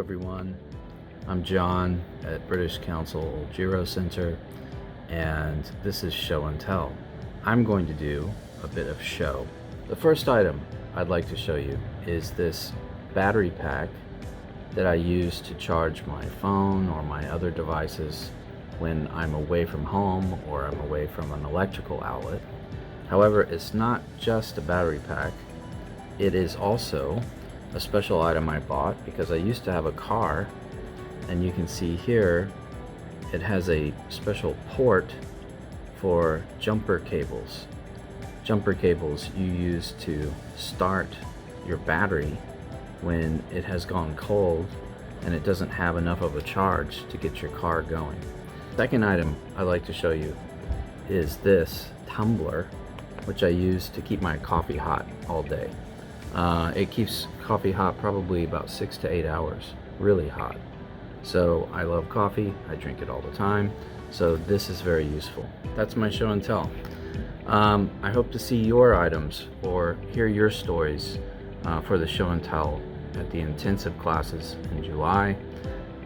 everyone. I'm John at British Council Öl지로센터, and this is Show and Tell. I'm going to do a bit of show. The first item I'd like to show you is this battery pack that I use to charge my phone or my other devices when I'm away from home or I'm away from an electrical outlet. However, it's not just a battery pack. It is also a special item I bought because I used to have a car, and you can see here it has a special port for jumper cables. Jumper cables you use to start your battery when it has gone cold and it doesn't have enough of a charge to get your car going. Second item I'd like to show you is this tumbler, which I use to keep my coffee hot all day. It keeps coffee hot probably about 6 to 8 hours, really hot. So I love coffee, I drink it all the time, so this is very useful. That's my show and tell. I hope to see your items or hear your stories for the show and tell at the intensive classes in July.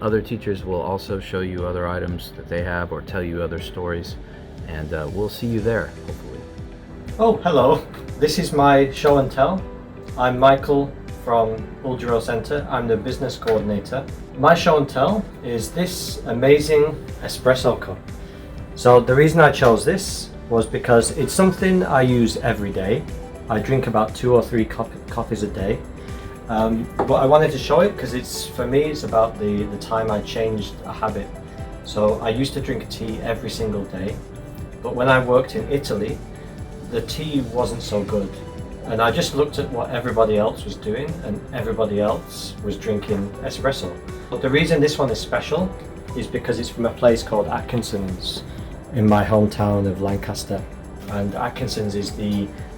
Other teachers will also show you other items that they have or tell you other stories, and we'll see you there, hopefully. Oh, hello. This is my show and tell. I'm Michael from Öl지로센터. I'm the business coordinator. My show and tell is this amazing espresso cup. So the reason I chose this was because it's something I use every day. I drink about 2 or 3 coffees a day. But I wanted to show it because for me it's about the time I changed a habit. So I used to drink tea every single day, but when I worked in Italy, the tea wasn't so good. And I just looked at what everybody else was doing, and everybody else was drinking espresso. But the reason this one is special is because it's from a place called Atkinson's in my hometown of Lancaster. And Atkinson's is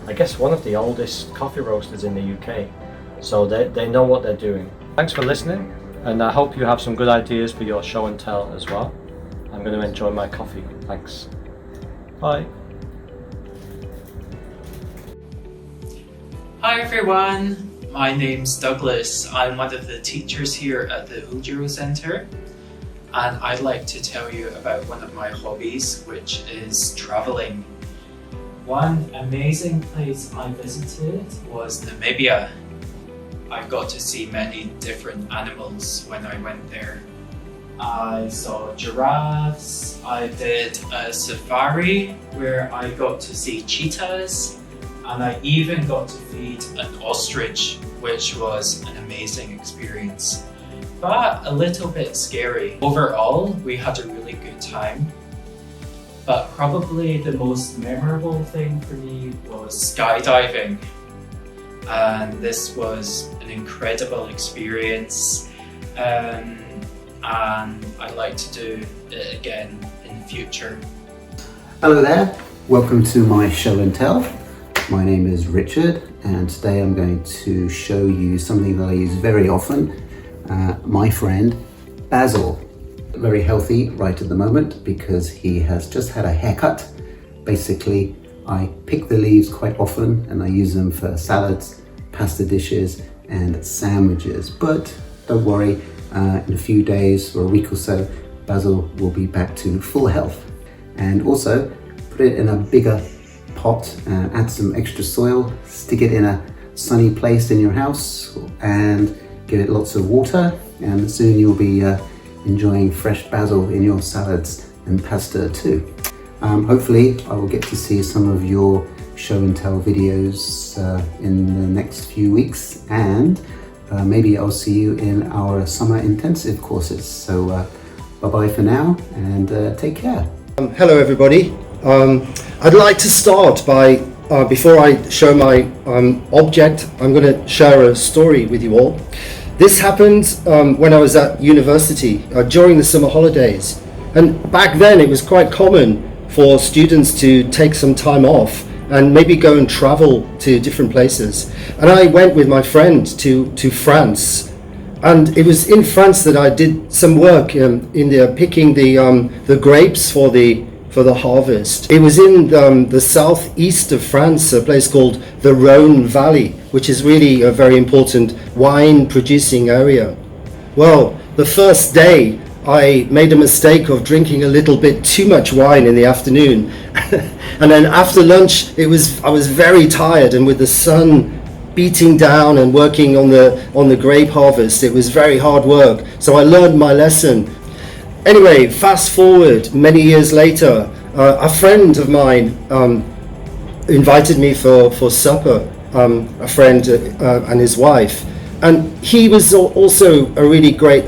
I guess one of the oldest coffee roasters in the UK. So they know what they're doing. Thanks for listening, and I hope you have some good ideas for your show and tell as well. I'm going to enjoy my coffee. Thanks. Bye. Hi everyone, my name's Douglas. I'm one of the teachers here at the Öl지로센터, and I'd like to tell you about one of my hobbies, which is travelling. One amazing place I visited was Namibia. I got to see many different animals when I went there. I saw giraffes, I did a safari where I got to see cheetahs, and I even got to feed an ostrich, which was an amazing experience, but a little bit scary. Overall, we had a really good time, but probably the most memorable thing for me was skydiving. And this was an incredible experience, and I'd like to do it again in the future. Hello there, welcome to my show and tell. My name is Richard, and today I'm going to show you something that I use very often. My friend Basil, very healthy right at the moment because he has just had a haircut. Basically, I pick the leaves quite often and I use them for salads, pasta dishes and sandwiches. But don't worry, in a few days or a week or so, Basil will be back to full health. And also, put it in a bigger pot, add some extra soil, stick it in a sunny place in your house and give it lots of water, and soon you'll be enjoying fresh basil in your salads and pasta too. Hopefully I will get to see some of your show and tell videos in the next few weeks, and maybe I'll see you in our summer intensive courses. So bye bye for now, and take care. Hello everybody. I'd like to start by, before I show my object, I'm going to share a story with you all. This happened when I was at university during the summer holidays, and back then it was quite common for students to take some time off and maybe go and travel to different places. And I went with my friend to France, and it was in France that I did some work in picking the grapes for the harvest. It was in the southeast of France, a place called the Rhone Valley, which is really a very important wine producing area. Well, the first day I made a mistake of drinking a little bit too much wine in the afternoon. And then after lunch, I was very tired, and with the sun beating down and working on the grape harvest, it was very hard work. So I learned my lesson. Anyway, fast forward many years later, a friend of mine invited me for supper, a friend and his wife. And he was also a really great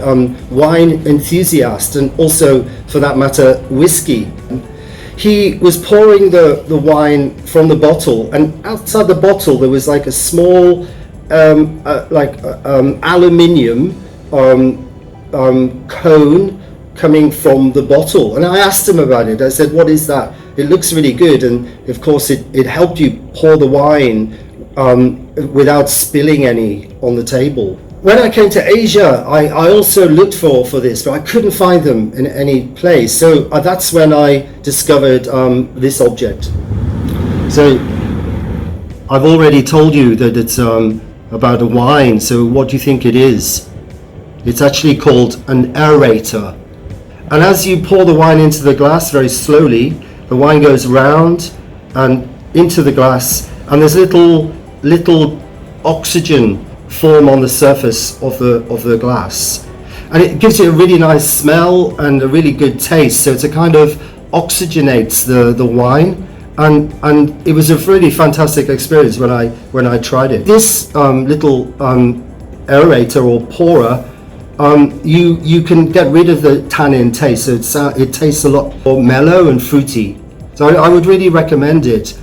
wine enthusiast, and also, for that matter, whiskey. He was pouring the wine from the bottle, and outside the bottle there was like a small aluminium cone coming from the bottle. And I asked him about it. I said, what is that? It looks really good. And of course it helped you pour the wine without spilling any on the table. When I came to Asia, I also looked for this, but I couldn't find them in any place. So that's when I discovered this object. So I've already told you that it's about a wine. So what do you think it is? It's actually called an aerator. And as you pour the wine into the glass very slowly, the wine goes round and into the glass, and there's little oxygen form on the surface of the glass, and it gives you a really nice smell and a really good taste. So it's a kind of oxygenates the wine, and it was a really fantastic experience when I tried it. This little aerator or pourer, you can get rid of the tannin taste, so it tastes a lot more mellow and fruity. So I would really recommend it.